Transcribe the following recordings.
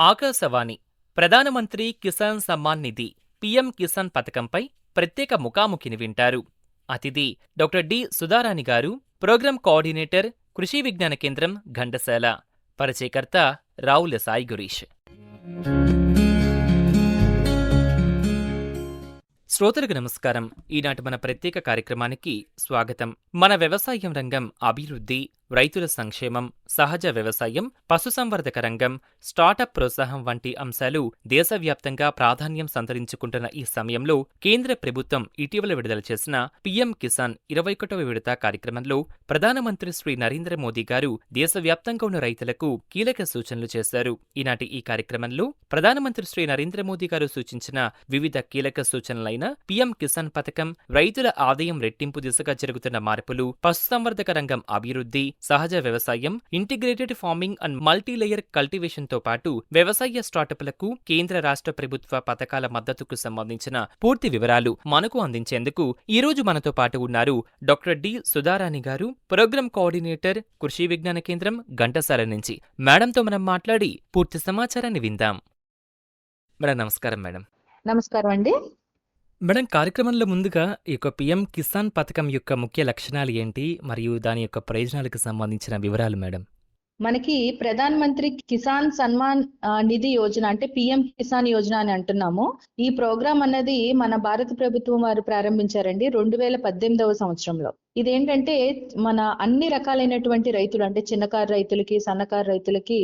ఆకాశవాణి ప్రధానమంత్రి కిసాన్ సమ్మాన్ నిధి పీఎం కిసాన్ పథకంపై ప్రత్యేక ముఖాముఖిని వింటారు. అతిథి డాక్టర్ డి సుధారాణి గారు, ప్రోగ్రాం కోఆర్డినేటర్, కృషి విజ్ఞాన కేంద్రం, ఘంటసాల. పరిచయకర్త రావుల సాయి గురీష్. శ్రోతలకు నమస్కారం. ఈనాటి మన ప్రత్యేక కార్యక్రమానికి స్వాగతం. మన వ్యవసాయం రంగం అభివృద్ధి, రైతుల సంక్షేమం, సహజ వ్యవసాయం, పశుసంవర్ధక రంగం, స్టార్టప్ ప్రోత్సాహం వంటి అంశాలు దేశవ్యాప్తంగా ప్రాధాన్యం సంతరించుకుంటున్న ఈ సమయంలో కేంద్ర ప్రభుత్వం ఇటీవల విడుదల చేసిన పీఎం కిసాన్ 21వ విడత కార్యక్రమంలో ప్రధానమంత్రి శ్రీ నరేంద్ర మోదీ గారు దేశవ్యాప్తంగా ఉన్న రైతులకు కీలక సూచనలు చేశారు. ఈనాటి ఈ కార్యక్రమంలో ప్రధానమంత్రి శ్రీ నరేంద్ర మోదీ గారు సూచించిన వివిధ కీలక సూచనలైన పీఎం కిసాన్ పథకం, రైతుల ఆదాయం రెట్టింపు దిశగా జరుగుతున్న మార్పులు, పశుసంవర్ధక రంగం అభివృద్ధి, సహజ వ్యవసాయం, integrated farming and multilayer cultivation తో పాటు వ్యవసాయ స్టార్టప్లకు కేంద్ర రాష్ట్ర ప్రభుత్వ పథకాల మద్దతుకు సంబంధించిన పూర్తి వివరాలు మనకు అందించేందుకు ఈ రోజు మనతో పాటు ఉన్నారు డాక్టర్ డి సుధారాణి గారు, ప్రోగ్రాం కోఆర్డినేటర్, కృషి విజ్ఞాన కేంద్రం, ఘంటసాల నుంచి. మేడంతో మనం మాట్లాడి పూర్తి సమాచారాన్ని విందాం. మేడం నమస్కారం. మేడం నమస్కారం అండి. మేడం, కార్యక్రమంలో ముందుగా ఈ యొక్క పీఎం కిసాన్ పథకం యొక్క ముఖ్య లక్షణాలు ఏంటి మరియు దాని యొక్క ప్రయోజనాలకు సంబంధించిన వివరాలు మేడం? మనకి ప్రధాన మంత్రి కిసాన్ సన్మాన్ నిధి యోజన అంటే పిఎం కిసాన్ యోజన అని అంటున్నాము. ఈ ప్రోగ్రాం అన్నది మన భారత ప్రభుత్వం వారు ప్రారంభించారండి 2018వ సంవత్సరంలో. ఇదేంటంటే మన అన్ని రకాలైనటువంటి రైతులు అంటే చిన్నకారు రైతులకి, సన్నకారు రైతులకి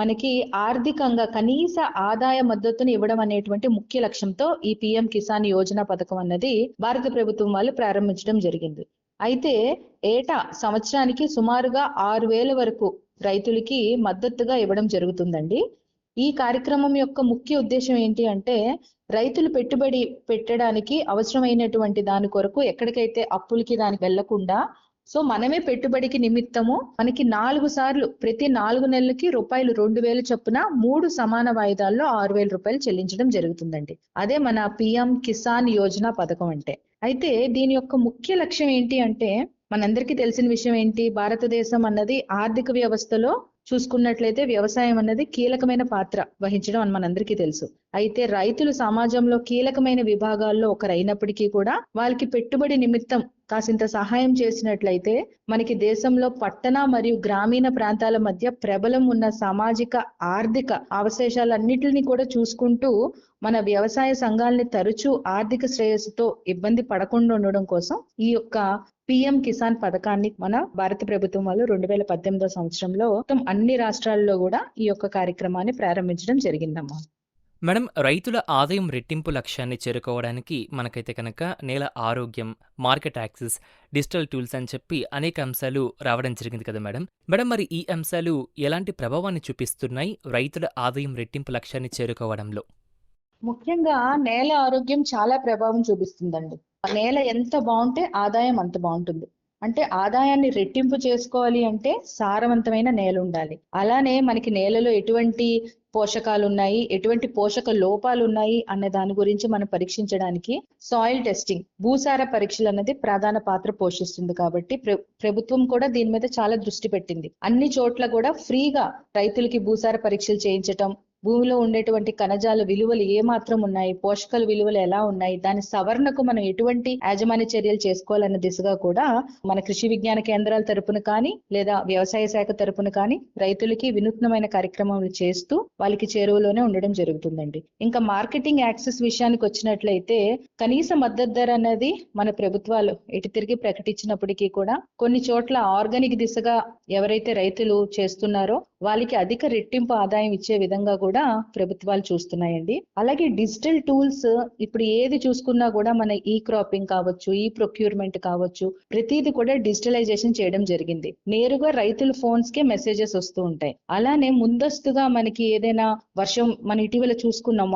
మనకి ఆర్థికంగా కనీస ఆదాయ మద్దతును ఇవ్వడం అనేటువంటి ముఖ్య లక్ష్యంతో ఈ పిఎం కిసాన్ యోజన పథకం అన్నది భారత ప్రభుత్వం వాళ్ళు ప్రారంభించడం జరిగింది. అయితే ఏటా సంవత్సరానికి సుమారుగా 6,000 వరకు రైతులకి మద్దతుగా ఇవ్వడం జరుగుతుందండి. ఈ కార్యక్రమం యొక్క ముఖ్య ఉద్దేశం ఏంటి అంటే రైతులు పెట్టుబడి పెట్టడానికి అవసరమైనటువంటి దాని కొరకు ఎక్కడికైతే అప్పులకి దానికి వెళ్లకుండా మనమే పెట్టుబడికి నిమిత్తము మనకి 4 సార్లు ప్రతి 4 నెలలకి రూపాయలు 2,000 చొప్పున 3 సమాన వాయిదాల్లో 6,000 రూపాయలు చెల్లించడం జరుగుతుందండి. అదే మన పిఎం కిసాన్ యోజన పథకం అంటే. అయితే దీని యొక్క ముఖ్య లక్ష్యం ఏంటి అంటే మనందరికీ తెలిసిన విషయం ఏంటి, భారతదేశం అన్నది ఆర్థిక వ్యవస్థలో చూసుకున్నట్లయితే వ్యవసాయం అన్నది కీలకమైన పాత్ర వహించడం అని మనందరికీ తెలుసు. అయితే రైతులు సమాజంలో కీలకమైన విభాగాల్లో ఒకరైనప్పటికీ కూడా వాళ్ళకి పెట్టుబడి నిమిత్తం కాసింత సహాయం చేసినట్లయితే మనకి దేశంలో పట్టణ మరియు గ్రామీణ ప్రాంతాల మధ్య ప్రబలం ఉన్న సామాజిక ఆర్థిక అవశేషాలన్నిటిని కూడా చూసుకుంటూ మన వ్యవసాయ సంఘాలని తరచూ ఆర్థిక శ్రేయస్సుతో ఇబ్బంది పడకుండా ఉండడం కోసం ఈ యొక్క పిఎం కిసాన్ పథకాన్ని మన భారత ప్రభుత్వం వాళ్ళు 2018వ సంవత్సరంలో మొత్తం అన్ని రాష్ట్రాల్లో కూడా ఈ యొక్క కార్యక్రమాన్ని ప్రారంభించడం జరిగిందమ్మా. మేడం, రైతుల ఆదాయం రెట్టింపు లక్ష్యాన్ని చేరుకోవడానికి మనకైతే కనుక నేల ఆరోగ్యం, మార్కెట్ యాక్సెస్, డిజిటల్ టూల్స్ అని చెప్పి అనేక అంశాలు రావడం జరిగింది కదా మేడం. మరి ఈ అంశాలు ఎలాంటి ప్రభావాన్ని చూపిస్తున్నాయి రైతుల ఆదాయం రెట్టింపు లక్ష్యాన్ని చేరుకోవడంలో? ముఖ్యంగా నేల ఆరోగ్యం చాలా ప్రభావం చూపిస్తుందండి. నేల ఎంత బాగుంటే ఆదాయం అంత బాగుంటుంది. అంటే ఆదాయాన్ని రెట్టింపు చేసుకోవాలి అంటే సారవంతమైన నేల ఉండాలి. అలానే మనకి నేలలో ఎటువంటి పోషకాలు ఉన్నాయి, ఎటువంటి పోషక లోపాలు ఉన్నాయి అన్న దాని గురించి మనం పరీక్షించడానికి సాయిల్ టెస్టింగ్, భూసార పరీక్షలు అన్నది ప్రధాన పాత్ర పోషిస్తుంది. కాబట్టి ప్రభుత్వం కూడా దీని మీద చాలా దృష్టి పెట్టింది. అన్ని చోట్ల కూడా ఫ్రీగా రైతులకి భూసార పరీక్షలు చేయించటం, భూమిలో ఉండేటువంటి కణజాల విలువలు ఏమాత్రం ఉన్నాయి, పోషకాల విలువలు ఎలా ఉన్నాయి, దాని సవరణకు మనం ఎటువంటి యాజమాన్య చర్యలు చేసుకోవాలన్న దిశగా కూడా మన కృషి విజ్ఞాన కేంద్రాల తరపున కానీ లేదా వ్యవసాయ శాఖ తరపున కానీ రైతులకి వినూత్నమైన కార్యక్రమాలు చేస్తూ వాళ్ళకి చేరువలోనే ఉండడం జరుగుతుందండి. ఇంకా మార్కెటింగ్ యాక్సెస్ విషయానికి వచ్చినట్లయితే కనీస మద్దతు ధర అనేది మన ప్రభుత్వాలు ఎటు తిరిగి ప్రకటించినప్పటికీ కూడా కొన్ని చోట్ల ఆర్గానిక్ దిశగా ఎవరైతే రైతులు చేస్తున్నారో వాళ్ళకి అధిక రెట్టింపు ఆదాయం ఇచ్చే విధంగా కూడా ప్రభుత్వాలు చూస్తున్నాయండి. అలాగే డిజిటల్ టూల్స్ ఇప్పుడు ఏది చూసుకున్నా కూడా మన ఈ క్రాపింగ్ కావచ్చు, ఈ ప్రొక్యూర్మెంట్ కావచ్చు, ప్రతిది కూడా డిజిటలైజేషన్ చేయడం జరిగింది. నేరుగా రైతుల ఫోన్స్ కే మెసేజెస్ వస్తూ ఉంటాయి. అలానే ముందస్తుగా మనకి ఏదైనా వర్షం, మన ఇటీవల చూసుకున్నాం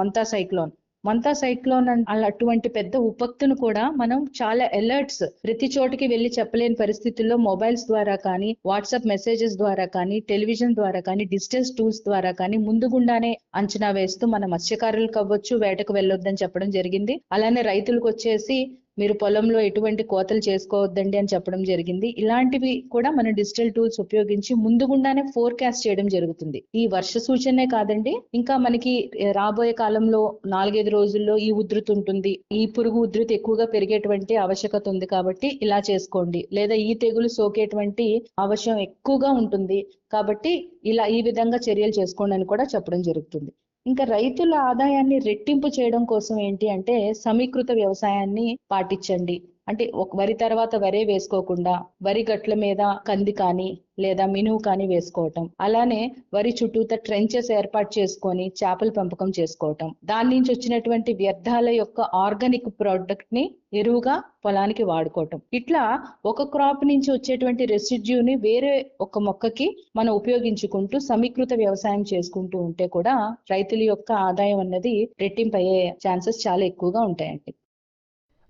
మంతా సైక్లోన్ అటువంటి పెద్ద ఉపక్తును కూడా మనం చాలా అలర్ట్స్ ప్రతి చోటికి వెళ్లి చెప్పలేని పరిస్థితుల్లో మొబైల్స్ ద్వారా కానీ, వాట్సాప్ మెసేజెస్ ద్వారా కానీ, టెలివిజన్ ద్వారా కానీ, డిజిటల్ టూల్స్ ద్వారా కానీ ముందుగుండానే అంచనా వేస్తూ మన మత్స్యకారులకు అవ్వచ్చు వేటకు వెళ్ళొద్దని చెప్పడం జరిగింది. అలానే రైతులకు వచ్చేసి మీరు పొలంలో ఎటువంటి కోతలు చేసుకోవద్దండి అని చెప్పడం జరిగింది. ఇలాంటివి కూడా మన డిజిటల్ టూల్స్ ఉపయోగించి ముందుగుండానే ఫోర్కాస్ట్ చేయడం జరుగుతుంది. ఈ వర్ష సూచనే కాదండి, ఇంకా మనకి రాబోయే కాలంలో 4-5 రోజుల్లో ఈ ఉధృతి ఉంటుంది, ఈ పురుగు ఉధృతి ఎక్కువగా పెరిగేటువంటి ఆవశ్యకత ఉంది కాబట్టి ఇలా చేసుకోండి, లేదా ఈ తెగులు సోకేటువంటి అవశ్యం ఎక్కువగా ఉంటుంది కాబట్టి ఇలా ఈ విధంగా చర్యలు చేసుకోండి అని కూడా చెప్పడం జరుగుతుంది. ఇంకా రైతుల ఆదాయాన్ని రెట్టింపు చేయడం కోసం ఏంటి అంటే సమీకృత వ్యవసాయాన్ని పాటించండి. అంటే వరి తర్వాత వరే వేసుకోకుండా వరి గట్ల మీద కంది కానీ లేదా మినుము కానీ వేసుకోవటం, అలానే వరి చుట్టూత ట్రెంచెస్ ఏర్పాటు చేసుకొని చేపల పెంపకం చేసుకోవటం, దాని నుంచి వచ్చినటువంటి వ్యర్థాల యొక్క ఆర్గానిక్ ప్రోడక్ట్ ని ఎరువుగా పొలానికి వాడుకోవటం, ఇట్లా ఒక క్రాప్ నుంచి వచ్చేటువంటి రెసిడ్యూని వేరే ఒక మొక్కకి మనం ఉపయోగించుకుంటూ సమీకృత వ్యవసాయం చేసుకుంటూ ఉంటే కూడా రైతుల యొక్క ఆదాయం అన్నది రెట్టింపు అయ్యే ఛాన్సెస్ చాలా ఎక్కువగా ఉంటాయండి.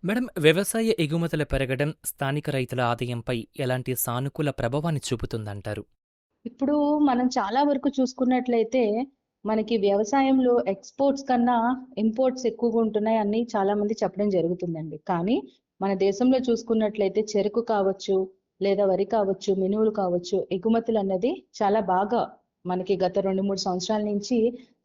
మేడం, వ్యవసాయ ఎగుమతులు పెరగడం స్థానిక రైతుల ఆదాయంపై ఎలాంటి సానుకూల ప్రభావాన్ని చూపుతుందంటారు? ఇప్పుడు మనం చాలా వరకు చూసుకున్నట్లయితే మనకి వ్యవసాయంలో ఎక్స్పోర్ట్స్ కన్నా ఇంపోర్ట్స్ ఎక్కువగా ఉంటున్నాయి అని చాలా మంది చెప్పడం జరుగుతుందండి. కానీ మన దేశంలో చూసుకున్నట్లయితే చెరుకు కావచ్చు, లేదా వరి కావచ్చు, మినువులు కావచ్చు, ఎగుమతులు అన్నది చాలా బాగా మనకి గత 2-3 సంవత్సరాల నుంచి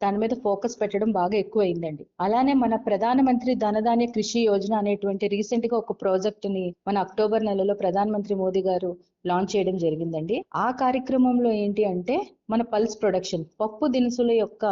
దాని మీద ఫోకస్ పెట్టడం బాగా ఎక్కువ అయిందండి. అలానే మన ప్రధానమంత్రి ధనధాన్య కృషి యోజన అనేటువంటి రీసెంట్ గా ఒక ప్రాజెక్ట్ ని మన అక్టోబర్ నెలలో ప్రధానమంత్రి మోదీ గారు లాంచ్ చేయడం జరిగిందండి. ఆ కార్యక్రమంలో ఏంటి అంటే మన పల్స్ ప్రొడక్షన్, పప్పు దినుసుల యొక్క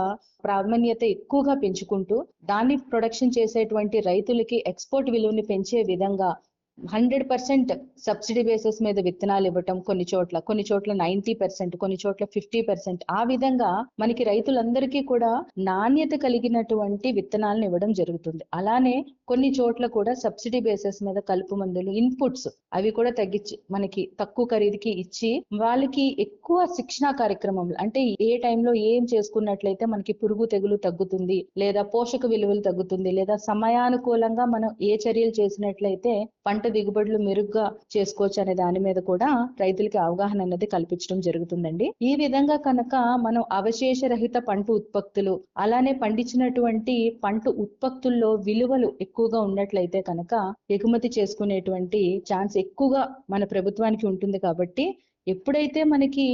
ప్రాధాన్యత ఎక్కువగా పెంచుకుంటూ దాన్ని ప్రొడక్షన్ చేసేటువంటి రైతులకి ఎక్స్పోర్ట్ విలువని పెంచే విధంగా 100% సబ్సిడీ బేసిస్ మీద విత్తనాలు ఇవ్వటం, కొన్ని చోట్ల 90%, కొన్ని చోట్ల 50%, ఆ విధంగా మనకి రైతులందరికీ కూడా నాణ్యత కలిగినటువంటి విత్తనాలను ఇవ్వడం జరుగుతుంది. అలానే కొన్ని చోట్ల కూడా సబ్సిడీ బేసిస్ మీద కలుపు మందులు, ఇన్పుట్స్ అవి కూడా తగ్గించి మనకి తక్కువ ఖరీదుకి ఇచ్చి వాళ్ళకి ఎక్కువ శిక్షణా కార్యక్రమంలో, అంటే ఏ టైంలో ఏం చేసుకున్నట్లయితే మనకి పురుగు తెగులు తగ్గుతుంది, లేదా పోషక విలువలు తగ్గుతుంది, లేదా సమయానుకూలంగా మనం ఏ చర్యలు చేసినట్లయితే పంట దిగుబడులు మెరుగ్గా చేసుకోవచ్చు అనే దాని మీద కూడా రైతులకి అవగాహన అనేది కల్పించడం జరుగుతుందండి. ఈ విధంగా కనుక మనం అవశేష రహిత పంట ఉత్పత్తులు, అలానే పండించినటువంటి పంట ఉత్పత్తుల్లో విలువలు ఎక్కువగా ఉన్నట్లయితే కనుక ఎగుమతి చేసుకునేటువంటి ఛాన్స్ ఎక్కువగా మన ప్రభుత్వానికి ఉంటుంది. కాబట్టి ఎప్పుడైతే మనకి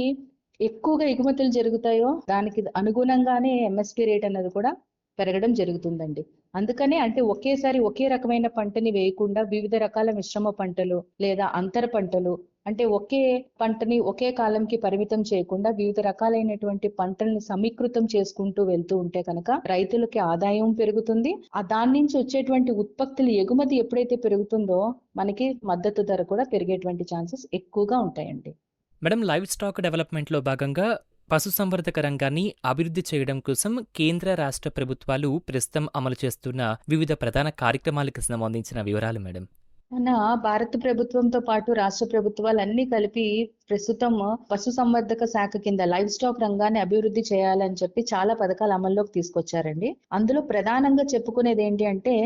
ఎక్కువగా ఎగుమతులు జరుగుతాయో దానికి అనుగుణంగానే ఎంఎస్పి రేట్ అనేది కూడా పెరగడం జరుగుతుందండి. అందుకనే అంటే ఒకేసారి ఒకే రకమైన పంటని వేయకుండా వివిధ రకాల మిశ్రమ పంటలు లేదా అంతర పంటలు, అంటే ఒకే పంటని ఒకే కాలంకి పరిమితం చేయకుండా వివిధ రకాలైనటువంటి పంటల్ని సమీకృతం చేసుకుంటూ వెళ్తూ ఉంటే కనుక రైతులకి ఆదాయం పెరుగుతుంది. దాని నుంచి వచ్చేటువంటి ఉత్పత్తులు ఎగుమతి ఎప్పుడైతే పెరుగుతుందో మనకి మద్దతు ధర కూడా పెరిగేటువంటి ఛాన్సెస్ ఎక్కువగా ఉంటాయండి. మేడం, లైవ్ స్టాక్ డెవలప్మెంట్లో భాగంగా పశుసంవర్ధక రంగాన్ని అభివృద్ధి చేయడం కోసం కేంద్ర రాష్ట్ర ప్రభుత్వాలు ప్రస్తుతం అమలు చేస్తున్న వివిధ ప్రధాన కార్యక్రమాలకు సంబంధించిన వివరాలు మేడం. మన భారత ప్రభుత్వంతో పాటు రాష్ట్ర ప్రభుత్వాలు అన్ని కలిపి ప్రస్తుతం పశుసంవర్ధక శాఖ కింద లైవ్ స్టాక్ రంగాన్ని అభివృద్ధి చేయాలని చెప్పి చాలా పథకాలు అమల్లోకి తీసుకొచ్చారండి. అందులో ప్రధానంగా చెప్పుకునేది ఏంటి అంటే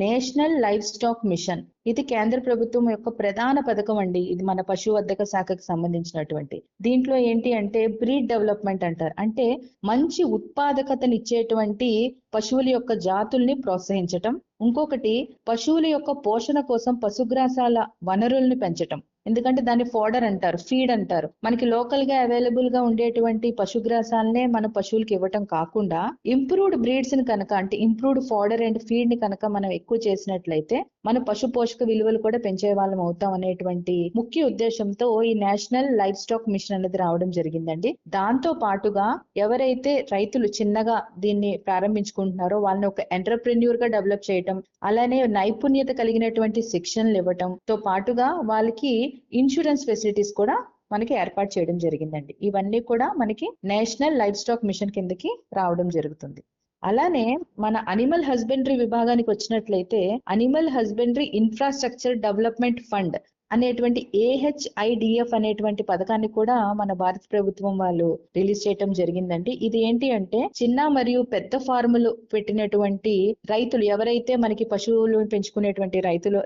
నేషనల్ లైవ్ స్టాక్ మిషన్. ఇది కేంద్ర ప్రభుత్వం యొక్క ప్రధాన పథకం అండి. ఇది మన పశువర్ధక శాఖకు సంబంధించినటువంటి. దీంట్లో ఏంటి అంటే బ్రీడ్ డెవలప్మెంట్ అంటారు. అంటే మంచి ఉత్పాదకతనిచ్చేటువంటి పశువుల యొక్క జాతుల్ని ప్రోత్సహించటం. ఇంకొకటి పశువుల యొక్క పోషణ కోసం పశుగ్రాసాల వనరుల్ని పెంచటం. ఎందుకంటే దాన్ని ఫోడర్ అంటారు, ఫీడ్ అంటారు. మనకి లోకల్ గా అవైలబుల్ గా ఉండేటువంటి పశుగ్రాసాలనే మన పశువులకి ఇవ్వటం కాకుండా ఇంప్రూవ్డ్ బ్రీడ్స్ ని కనుక, అంటే ఇంప్రూవ్డ్ ఫోడర్ అండ్ ఫీడ్ ని కనుక మనం ఎక్కువ చేసినట్లయితే మన పశు పోషక విలువలు కూడా పెంచే వాళ్ళం అవుతాం అనేటువంటి ముఖ్య ఉద్దేశంతో ఈ నేషనల్ లైవ్ స్టాక్ మిషన్ అనేది రావడం జరిగిందండి. దాంతో పాటుగా ఎవరైతే రైతులు చిన్నగా దీన్ని ప్రారంభించుకుంటున్నారో వాళ్ళని ఒక ఎంటర్ప్రెన్యూర్ గా డెవలప్ చేయటం, అలానే నైపుణ్యత కలిగినటువంటి శిక్షణలు ఇవ్వటంతో పాటుగా వాళ్ళకి ఇన్సూరెన్స్ ఫెసిలిటీస్ కూడా మనకి ఏర్పాటు చేయడం జరిగిందండి. ఇవన్నీ కూడా మనకి నేషనల్ లైవ్ స్టాక్ మిషన్ కిందకి రావడం జరుగుతుంది. అలానే మన అనిమల్ హస్బెండరీ విభాగానికి వచ్చినట్లయితే animal husbandry infrastructure development fund అనేటువంటి AHIDF అనేటువంటి పథకాన్ని కూడా మన భారత ప్రభుత్వం వాళ్ళు రిలీజ్ చేయటం జరిగిందండి. ఇది ఏంటి అంటే చిన్న మరియు పెద్ద ఫార్ములు పెట్టినటువంటి రైతులు ఎవరైతే మనకి పశువులు పెంచుకునేటువంటి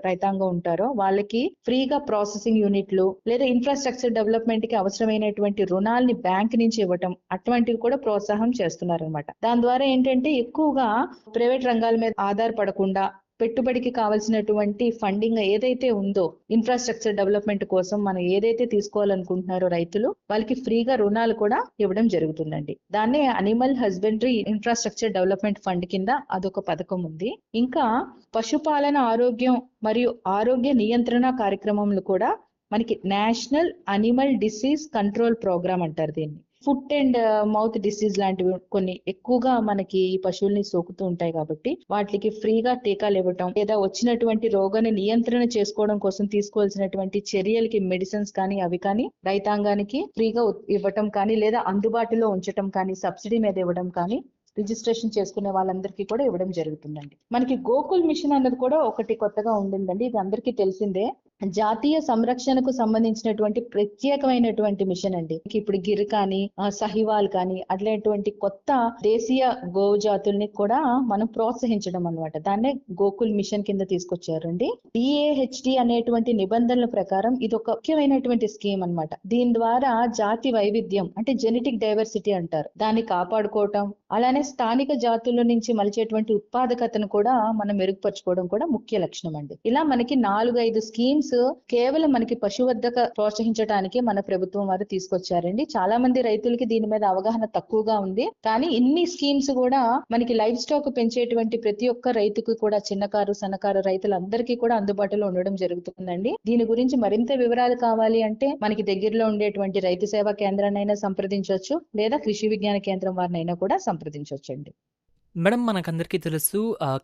రైతాంగం ఉంటారో వాళ్ళకి ఫ్రీగా ప్రాసెసింగ్ యూనిట్లు లేదా ఇన్ఫ్రాస్ట్రక్చర్ డెవలప్మెంట్ కి అవసరమైనటువంటి రుణాలని బ్యాంక్ నుంచి ఇవ్వటం, అటువంటివి కూడా ప్రోత్సాహం చేస్తున్నారనమాట. దాని ద్వారా ఏంటంటే ఎక్కువగా ప్రైవేట్ రంగాల మీద ఆధారపడకుండా పెట్టుబడికి కావాల్సినటువంటి ఫండింగ్ ఏదైతే ఉందో ఇన్ఫ్రాస్ట్రక్చర్ డెవలప్మెంట్ కోసం మనం ఏదైతే తీసుకోవాలనుకుంటున్నారో రైతులు వాళ్ళకి ఫ్రీగా రుణాలు కూడా ఇవ్వడం జరుగుతుందండి. దాన్నే animal husbandry infrastructure development fund కింద అదొక పథకం ఉంది. ఇంకా పశుపాలన ఆరోగ్యం మరియు ఆరోగ్య నియంత్రణ కార్యక్రమంలో కూడా మనకి national animal disease control programme అంటారు దీన్ని. ఫుట్ అండ్ మౌత్ డిసీజ్ లాంటివి కొన్ని ఎక్కువగా మనకి ఈ పశువుల్ని సోకుతూ ఉంటాయి కాబట్టి వాటికి ఫ్రీగా టీకాలు ఇవ్వటం, లేదా వచ్చినటువంటి రోగాన్ని నియంత్రణ చేసుకోవడం కోసం తీసుకోవాల్సినటువంటి చర్యలకి మెడిసిన్స్ కానీ అవి కానీ రైతాంగానికి ఫ్రీగా ఇవ్వటం కానీ, లేదా అందుబాటులో ఉంచటం కానీ, సబ్సిడీ మీద ఇవ్వడం కానీ, రిజిస్ట్రేషన్ చేసుకునే వాళ్ళందరికీ కూడా ఇవ్వడం జరుగుతుందండి. మనకి గోకుల్ మిషన్ అన్నది కూడా ఒకటి కొత్తగా ఉండిందండి. ఇది అందరికీ తెలిసిందే. జాతీయ సంరక్షణకు సంబంధించినటువంటి ప్రత్యేకమైనటువంటి మిషన్ అండి. ఇప్పుడు గిర్ కానీ, సహివాల్ కానీ అట్లాంటి కొత్త దేశీయ గో జాతుల్ని కూడా మనం ప్రోత్సహించడం అన్నమాట. దాన్నే గోకుల్ మిషన్ కింద తీసుకొచ్చారండి. DAHD అనేటువంటి నిబంధనల ప్రకారం ఇది ఒక ముఖ్యమైనటువంటి స్కీమ్ అన్నమాట. దీని ద్వారా జాతి వైవిధ్యం అంటే జెనెటిక్ డైవర్సిటీ అంటారు, దాన్ని కాపాడుకోవటం, అలానే స్థానిక జాతుల నుంచి మలిచేటువంటి ఉత్పాదకతను కూడా మనం మెరుగుపరచుకోవడం కూడా ముఖ్య లక్షణం అండి. ఇలా మనకి 4-5 స్కీమ్స్ కేవలం మనకి పశువర్ధక ప్రోత్సహించడానికి మన ప్రభుత్వం వారు తీసుకొచ్చారండి. చాలా మంది రైతులకి దీని మీద అవగాహన తక్కువగా ఉంది. కానీ ఇన్ని స్కీమ్స్ కూడా మనకి లైవ్ స్టాక్ పెంచేటువంటి ప్రతి ఒక్క రైతుకు కూడా, చిన్నకారు సన్నకారు రైతులందరికీ కూడా అందుబాటులో ఉండడం జరుగుతుందండి. దీని గురించి మరింత వివరాలు కావాలి అంటే మనకి దగ్గరలో ఉండేటువంటి రైతు సేవా కేంద్రాన్నైనా సంప్రదించవచ్చు, లేదా కృషి విజ్ఞాన కేంద్రం వారినైనా కూడా సంప్రదించవచ్చండి. మేడం, మనకందరికీ తెలుసు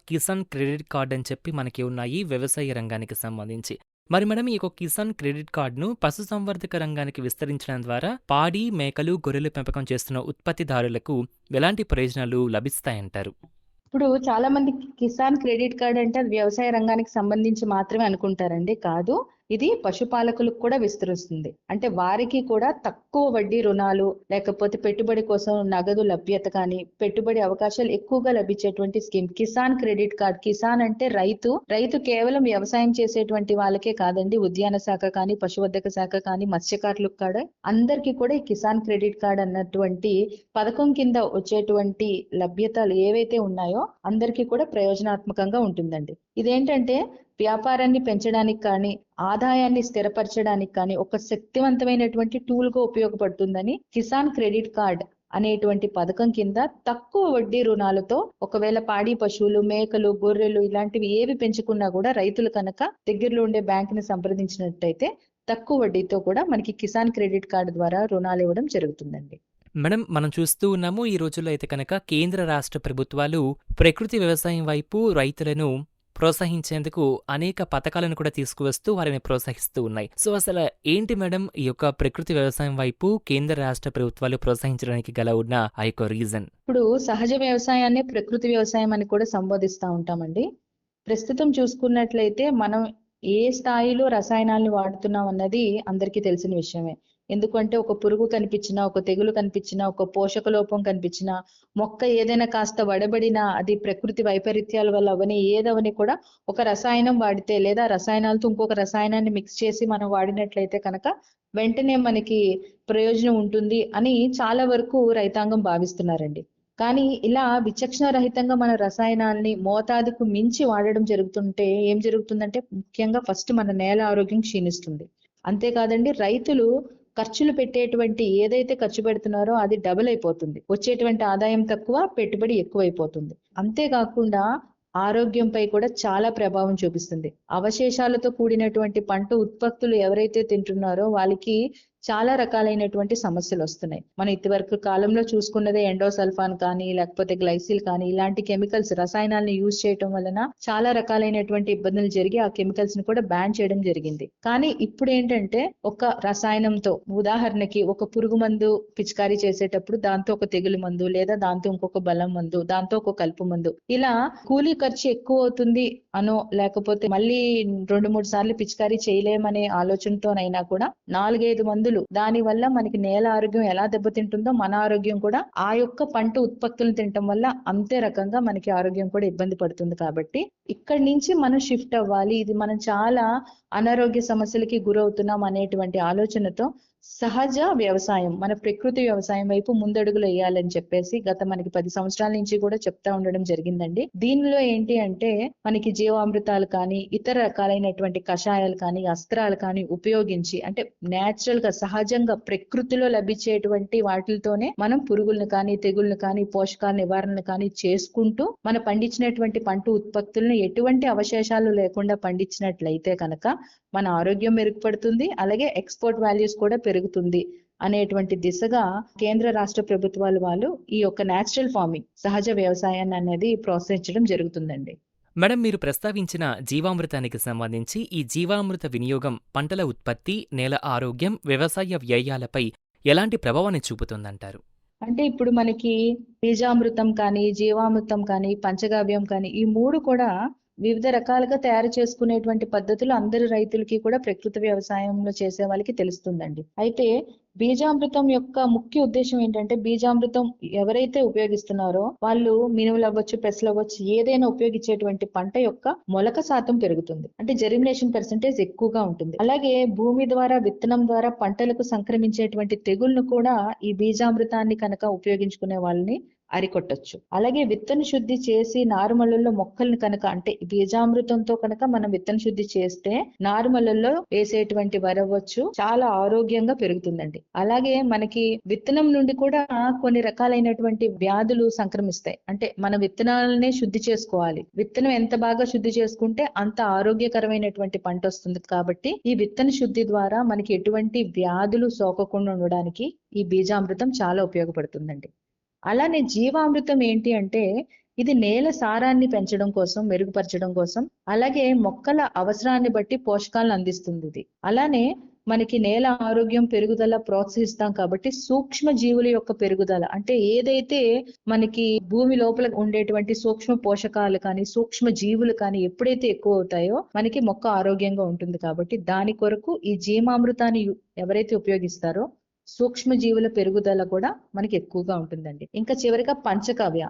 కిసాన్ క్రెడిట్ కార్డ్ అని చెప్పి మనకి ఉన్నాయి వ్యవసాయ రంగానికి సంబంధించి. మరి మేడం, ఈ కిసాన్ క్రెడిట్ కార్డును పశుసంవర్ధక రంగానికి విస్తరించడం ద్వారా పాడి, మేకలు, గొర్రెల పెంపకం చేస్తున్న ఉత్పత్తిదారులకు ఎలాంటి ప్రయోజనాలు లభిస్తాయంటారు? ఇప్పుడు చాలా మంది కిసాన్ క్రెడిట్ కార్డ్ అంటే అది వ్యవసాయ రంగానికి సంబంధించి మాత్రమే అనుకుంటారండి. కాదు, ఇది పశుపాలకులకు కూడా విస్తరిస్తుంది. అంటే వారికి కూడా తక్కువ వడ్డీ రుణాలు, లేకపోతే పెట్టుబడి కోసం నగదు లభ్యత కానీ, పెట్టుబడి అవకాశాలు ఎక్కువగా లభించేటువంటి scheme Kisan credit card. Kisan అంటే రైతు కేవలం వ్యవసాయం చేసేటువంటి వాళ్ళకే కాదండి, ఉద్యాన శాఖ కానీ, పశువర్ధక శాఖ కానీ, మత్స్యకారులకు కూడా అందరికీ కూడా ఈ కిసాన్ క్రెడిట్ కార్డ్ అన్నటువంటి పథకం కింద వచ్చేటువంటి లభ్యతలు ఏవైతే ఉన్నాయో అందరికీ కూడా ప్రయోజనాత్మకంగా ఉంటుందండి. ఇదేంటంటే వ్యాపారాన్ని పెంచడానికి కానీ, ఆదాయాన్ని స్థిరపరచడానికి కానీ ఒక శక్తివంతమైనటువంటి టూల్ గా ఉపయోగపడుతుందని కిసాన్ క్రెడిట్ కార్డ్ అనేటువంటి పథకం కింద తక్కువ వడ్డీ రుణాలతో ఒకవేళ పాడి పశువులు, మేకలు, గొర్రెలు ఇలాంటివి ఏవి పెంచుకున్నా కూడా రైతులు కనుక దగ్గరలో ఉండే బ్యాంకుని సంప్రదించినట్టయితే తక్కువ వడ్డీతో కూడా మనకి కిసాన్ క్రెడిట్ కార్డు ద్వారా రుణాలు ఇవ్వడం జరుగుతుందండి. మేడం, మనం చూస్తూ ఉన్నాము ఈ రోజుల్లో అయితే కనుక కేంద్ర రాష్ట్ర ప్రభుత్వాలు ప్రకృతి వ్యవసాయం వైపు రైతులను ప్రోత్సహించేందుకు అనేక పథకాలను కూడా తీసుకువస్తూ వారిని ప్రోత్సహిస్తూ ఉన్నాయి. సో అసలు ఏంటి మేడం ఈ ప్రకృతి వ్యవసాయం వైపు కేంద్ర రాష్ట్ర ప్రభుత్వాలు ప్రోత్సహించడానికి గల ఉన్న ఆ రీజన్? ఇప్పుడు సహజ వ్యవసాయాన్ని ప్రకృతి వ్యవసాయం అని కూడా సంబోధిస్తూ ఉంటామండి. ప్రస్తుతం చూసుకున్నట్లయితే మనం ఏ స్థాయిలో రసాయనాలను వాడుతున్నాం అన్నది అందరికీ తెలిసిన విషయమే. ఎందుకంటే ఒక పురుగు కనిపించినా, ఒక తెగులు కనిపించినా, ఒక పోషక లోపం కనిపించినా, మొక్క ఏదైనా కాస్త వడబడినా, అది ప్రకృతి వైపరీత్యాల వల్ల అవని ఏదవని కూడా ఒక రసాయనం వాడితే, లేదా రసాయనాలతో ఇంకొక రసాయనాన్ని మిక్స్ చేసి మనం వాడినట్లయితే కనుక వెంటనే మనకి ప్రయోజనం ఉంటుంది అని చాలా వరకు రైతాంగం భావిస్తున్నారండి. కానీ ఇలా విచక్షణ రహితంగా మన రసాయనాల్ని మోతాదుకు మించి వాడడం జరుగుతుంటే ఏం జరుగుతుందంటే ముఖ్యంగా ఫస్ట్ మన నేల ఆరోగ్యం క్షీణిస్తుంది. అంతేకాదండి, రైతులు ఖర్చులు పెట్టేటువంటి ఏదైతే ఖర్చు పెడుతున్నారో అది డబుల్ అయిపోతుంది. వచ్చేటువంటి ఆదాయం తక్కువ, పెట్టుబడి ఎక్కువైపోతుంది. అంతేకాకుండా ఆరోగ్యంపై కూడా చాలా ప్రభావం చూపిస్తుంది. అవశేషాలతో కూడినటువంటి పంట ఉత్పత్తులు ఎవరైతే తింటున్నారో వాళ్ళకి చాలా రకాలైనటువంటి సమస్యలు వస్తున్నాయి. మనం ఇదివరకు కాలంలో చూసుకున్నదే ఎండోసల్ఫాన్ కానీ, లేకపోతే గ్లైసిల్ కానీ ఇలాంటి కెమికల్స్ రసాయనాలను యూజ్ చేయటం వలన చాలా రకాలైనటువంటి ఇబ్బందులు జరిగి ఆ కెమికల్స్ ని కూడా బ్యాన్ చేయడం జరిగింది. కానీ ఇప్పుడు ఏంటంటే ఒక రసాయనంతో, ఉదాహరణకి ఒక పురుగు మందు పిచికారీ చేసేటప్పుడు దాంతో ఒక తెగులు మందు, లేదా దాంతో ఇంకొక బలం మందు, దాంతో ఒక కలుపు మందు, ఇలా కూలీ ఖర్చు ఎక్కువ అవుతుంది అనో, లేకపోతే మళ్ళీ 2-3 సార్లు పిచికారీ చేయలేమనే ఆలోచనతోనైనా కూడా 4-5 మందులు, దాని వల్ల మనకి నేల ఆరోగ్యం ఎలా దెబ్బతింటుందో మన ఆరోగ్యం కూడా ఆ యొక్క పంట ఉత్పత్తులు తినటం వల్ల అంతే రకంగా మనకి ఆరోగ్యం కూడా ఇబ్బంది పడుతుంది. కాబట్టి ఇక్కడి నుంచి మనం షిఫ్ట్ అవ్వాలి. ఇది మనం చాలా అనారోగ్య సమస్యలకి గురవుతున్నాం అనేటువంటి ఆలోచనతో సహజ వ్యవసాయం, మన ప్రకృతి వ్యవసాయం వైపు ముందడుగులు వేయాలని చెప్పేసి గత మనకి 10 సంవత్సరాల నుంచి కూడా చెప్తా ఉండడం జరిగిందండి. దీనిలో ఏంటి అంటే మనకి జీవామృతాలు కానీ, ఇతర రకాలైనటువంటి కషాయాలు కానీ, అస్త్రాలు కానీ ఉపయోగించి, అంటే నేచురల్ గా సహజంగా ప్రకృతిలో లభించేటువంటి వాటితోనే మనం పురుగులను కానీ, తెగుళ్ళను కానీ, పోషకాల నివారణలు కానీ చేసుకుంటూ మన పండించినటువంటి పంట ఉత్పత్తులను ఎటువంటి అవశేషాలు లేకుండా పండించినట్లయితే కనుక మన ఆరోగ్యం మెరుగుపడుతుంది, అలాగే ఎక్స్పోర్ట్ వాల్యూస్ కూడా పెరుగుతుంది అనేటువంటి దిశగా కేంద్ర రాష్ట్ర ప్రభుత్వాలు వాళ్ళు ఈ యొక్క నేచురల్ ఫార్మింగ్, సహజ వ్యవసాయాన్ని అనేది ప్రోత్సహించడం జరుగుతుందండి. మేడం, మీరు ప్రస్తావించిన జీవామృతానికి సంబంధించి ఈ జీవామృత వినియోగం పంటల ఉత్పత్తి, నేల ఆరోగ్యం, వ్యవసాయ వ్యయాలపై ఎలాంటి ప్రభావాన్ని చూపుతుందంటారు? అంటే ఇప్పుడు మనకి బీజామృతం కానీ, జీవామృతం కానీ, పంచగవ్యం కానీ ఈ 3 కూడా వివిధ రకాలుగా తయారు చేసుకునేటువంటి పద్ధతులు అందరి రైతులకి కూడా ప్రకృతి వ్యవసాయంలో చేసే వాళ్ళకి తెలుస్తుందండి. అయితే బీజామృతం యొక్క ముఖ్య ఉద్దేశం ఏంటంటే, బీజామృతం ఎవరైతే ఉపయోగిస్తున్నారో వాళ్ళు మినుములు అవ్వచ్చు, పెసలు అవ్వచ్చు, ఏదైనా ఉపయోగించేటువంటి పంట యొక్క మొలక శాతం పెరుగుతుంది. అంటే జెర్మినేషన్ పర్సెంటేజ్ ఎక్కువగా ఉంటుంది. అలాగే భూమి ద్వారా, విత్తనం ద్వారా పంటలకు సంక్రమించేటువంటి తెగుళ్లను కూడా ఈ బీజామృతాన్ని కనుక ఉపయోగించుకునే వాళ్ళని అరికొట్టొచ్చు. అలాగే విత్తన శుద్ధి చేసి నారుమళ్ళల్లో మొక్కల్ని కనుక, అంటే బీజామృతంతో కనుక మనం విత్తన శుద్ధి చేస్తే నారుమళ్ళల్లో వేసేటువంటి వరవచ్చు చాలా ఆరోగ్యంగా పెరుగుతుందండి. అలాగే మనకి విత్తనం నుండి కూడా కొన్ని రకాలైనటువంటి వ్యాధులు సంక్రమిస్తాయి. అంటే మన విత్తనాలనే శుద్ధి చేసుకోవాలి. విత్తనం ఎంత బాగా శుద్ధి చేసుకుంటే అంత ఆరోగ్యకరమైనటువంటి పంట వస్తుంది. కాబట్టి ఈ విత్తన శుద్ధి ద్వారా మనకి ఎటువంటి వ్యాధులు సోకకుండా ఉండడానికి ఈ బీజామృతం చాలా ఉపయోగపడుతుందండి. అలానే జీవామృతం ఏంటి అంటే ఇది నేల సారాన్ని పెంచడం కోసం, మెరుగుపరచడం కోసం, అలాగే మొక్కల అవసరాన్ని బట్టి పోషకాలను అందిస్తుంది ఇది. అలానే మనకి నేల ఆరోగ్యం పెరుగుదల ప్రోత్సహిస్తాం కాబట్టి సూక్ష్మ జీవుల యొక్క పెరుగుదల, అంటే ఏదైతే మనకి భూమి లోపల ఉండేటువంటి సూక్ష్మ పోషకాలు కానీ, సూక్ష్మ జీవులు కానీ ఎప్పుడైతే ఎక్కువ అవుతాయో మనకి మొక్క ఆరోగ్యంగా ఉంటుంది. కాబట్టి దాని కొరకు ఈ జీవామృతాన్ని ఎవరైతే ఉపయోగిస్తారో సూక్ష్మ జీవుల పెరుగుదల కూడా మనకి ఎక్కువగా ఉంటుందండి. ఇంకా చివరిగా పంచగవ్య,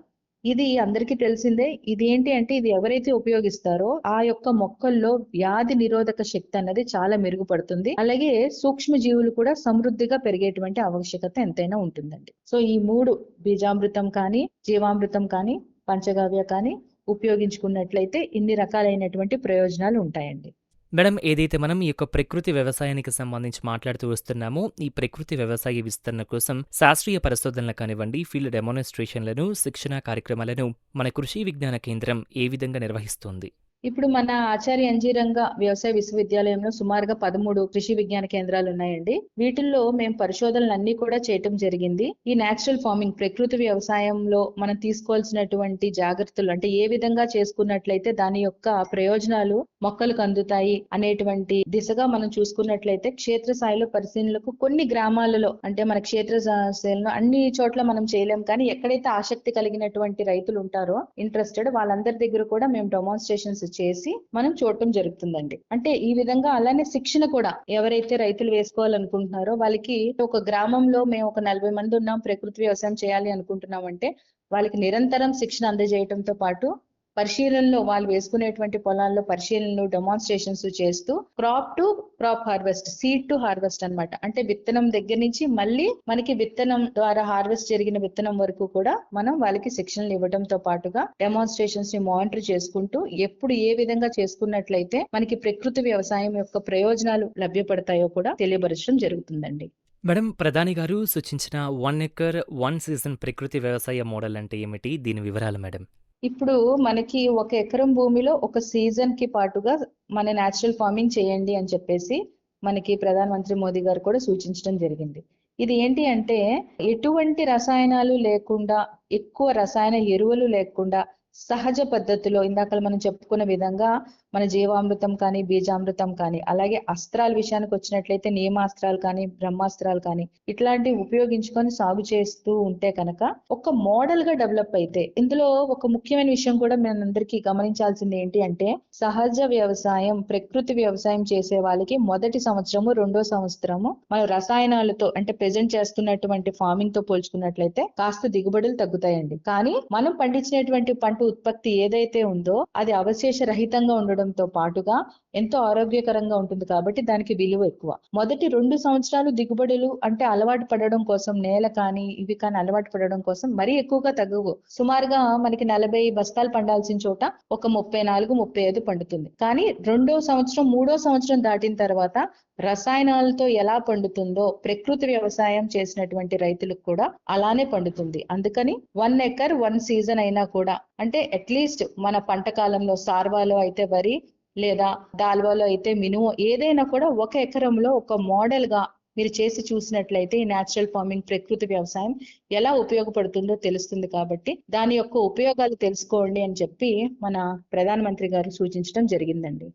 ఇది అందరికీ తెలిసిందే. ఇది ఏంటి అంటే ఇది ఎవరైతే ఉపయోగిస్తారో ఆ యొక్క మొక్కల్లో వ్యాధి నిరోధక శక్తి అన్నది చాలా మెరుగుపడుతుంది. అలాగే సూక్ష్మ జీవులు కూడా సమృద్ధిగా పెరిగేటువంటి ఆవశ్యకత ఎంతైనా ఉంటుందండి. సో ఈ 3 బీజామృతం కానీ, జీవామృతం కానీ, పంచగవ్య కానీ ఉపయోగించుకున్నట్లయితే ఇన్ని రకాలైనటువంటి ప్రయోజనాలు ఉంటాయండి. మేడం, ఏదైతే మనం ఈ యొక్క ప్రకృతి వ్యవసాయానికి సంబంధించి మాట్లాడుతూ వస్తున్నామో, ఈ ప్రకృతి వ్యవసాయ విస్తరణ కోసం శాస్త్రీయ పరిశోధనలు కానివ్వండి, ఫీల్డ్ డెమోన్స్ట్రేషన్లను, శిక్షణా కార్యక్రమాలను మన కృషి విజ్ఞాన కేంద్రం ఏ విధంగా నిర్వహిస్తుంది? ఇప్పుడు మన ఆచార్య ఎన్జీ రంగా వ్యవసాయ విశ్వవిద్యాలయంలో సుమారుగా 13 కృషి విజ్ఞాన కేంద్రాలు ఉన్నాయండి. వీటిల్లో మేము పరిశోధనలు అన్ని కూడా చేయటం జరిగింది. ఈ నేచురల్ ఫార్మింగ్, ప్రకృతి వ్యవసాయంలో మనం తీసుకోవాల్సినటువంటి జాగ్రత్తలు, అంటే ఏ విధంగా చేసుకున్నట్లయితే దాని యొక్క ప్రయోజనాలు మొక్కలకు అందుతాయి అనేటువంటి దిశగా మనం చూసుకున్నట్లయితే క్షేత్రస్థాయిలో పరిశీలనలకు కొన్ని గ్రామాలలో, అంటే మన క్షేత్రస్థాయిలో అన్ని చోట్ల మనం చేయలేం, కానీ ఎక్కడైతే ఆసక్తి కలిగినటువంటి రైతులు ఉంటారో ఇంట్రెస్టెడ్, వాళ్ళందరి దగ్గర కూడా మేము డెమాన్స్ట్రేషన్స్ చేసి మనం చూడటం జరుగుతుందండి. అంటే ఈ విధంగా అలానే శిక్షణ కూడా ఎవరైతే రైతులు వేసుకోవాలనుకుంటున్నారో వాళ్ళకి ఒక గ్రామంలో మేము ఒక 40 మంది ఉన్నాం, ప్రకృతి వ్యవసాయం చేయాలి అనుకుంటున్నాం అంటే వాళ్ళకి నిరంతరం శిక్షణ అందజేయడంతో పాటు పరిశీలనలో, వాళ్ళు వేసుకునేటువంటి పొలాల్లో పరిశీలనలు, డెమాన్స్ట్రేషన్స్ చేస్తూ crop to crop harvest, seed to harvest అన్నమాట. అంటే విత్తనం దగ్గర నుంచి మళ్ళీ మనకి విత్తనం ద్వారా హార్వెస్ట్ జరిగిన విత్తనం వరకు కూడా మనం వాళ్ళకి శిక్షణలు ఇవ్వడంతో పాటుగా డెమాన్స్ట్రేషన్స్ ని మానిటర్ చేసుకుంటూ ఎప్పుడు ఏ విధంగా చేసుకున్నట్లయితే మనకి ప్రకృతి వ్యవసాయం యొక్క ప్రయోజనాలు లభ్యపడతాయో కూడా తెలియపరచడం జరుగుతుందండి. మేడం, ప్రధాని గారు సూచించిన 1 ఎకర్ 1 సీజన్ ప్రకృతి వ్యవసాయ మోడల్ అంటే ఏమిటి? దీని వివరాలు మేడం. ఇప్పుడు మనకి 1 ఎకరం భూమిలో ఒక సీజన్ కి పాటుగా మన నేచురల్ ఫార్మింగ్ చేయండి అని చెప్పేసి మనకి ప్రధానమంత్రి మోదీ గారు కూడా సూచించడం జరిగింది. ఇది ఏంటి అంటే ఎటువంటి రసాయనాలు లేకుండా, ఎక్కువ రసాయన ఎరువులు లేకుండా సహజ పద్ధతిలో ఇందాక మనం చెప్పుకున్న విధంగా మన జీవామృతం కానీ, బీజామృతం కానీ, అలాగే అస్త్రాల విషయానికి వచ్చినట్లయితే నియమాస్త్రాలు కానీ, బ్రహ్మాస్త్రాలు కానీ ఇట్లాంటివి ఉపయోగించుకొని సాగు చేస్తూ ఉంటే కనుక ఒక మోడల్ గా డెవలప్ అయితే, ఇందులో ఒక ముఖ్యమైన విషయం కూడా మనందరికీ గమనించాల్సింది ఏంటి అంటే సహజ వ్యవసాయం, ప్రకృతి వ్యవసాయం చేసే వాళ్ళకి మొదటి సంవత్సరము, 2వ సంవత్సరము మనం రసాయనాలతో, అంటే ప్రెజెంట్ చేస్తున్నటువంటి ఫార్మింగ్ తో పోల్చుకున్నట్లయితే కాస్త దిగుబడులు తగ్గుతాయండి. కానీ మనం పండించినటువంటి పంట ఉత్పత్తి ఏదైతే ఉందో అది అవశేష రహితంగా ఉండడంతో పాటుగా ఎంతో ఆరోగ్యకరంగా ఉంటుంది కాబట్టి దానికి విలువ ఎక్కువ. మొదటి 2 సంవత్సరాలు దిగుబడులు అంటే అలవాటు పడడం కోసం నేల కానీ ఇవి కానీ అలవాటు పడడం కోసం మరీ ఎక్కువగా తగ్గవు. సుమారుగా మనకి 40 బస్తాలు పండాల్సిన చోట ఒక 34, 35 పండుతుంది. కానీ 2వ సంవత్సరం 3వ సంవత్సరం దాటిన తర్వాత రసాయనాలతో ఎలా పండుతుందో ప్రకృతి వ్యవసాయం చేసినటువంటి రైతులకు కూడా అలానే పండుతుంది. అందుకని 1 ఎకర్ 1 సీజన్ అయినా కూడా అంటే అట్లీస్ట్ మన పంట కాలంలో సార్వాలో అయితే వరి లేదా దాల్వాలో అయితే మినుము ఏదైనా కూడా 1 ఎకరంలో ఒక మోడల్ గా మీరు చేసి చూసినట్లయితే ఈ న్యాచురల్ ఫార్మింగ్ ప్రకృతి వ్యవసాయం ఎలా ఉపయోగపడుతుందో తెలుస్తుంది. కాబట్టి దాని యొక్క ఉపయోగాలు తెలుసుకోండి అని చెప్పి మన ప్రధానమంత్రి గారు సూచించడం జరిగిందండి.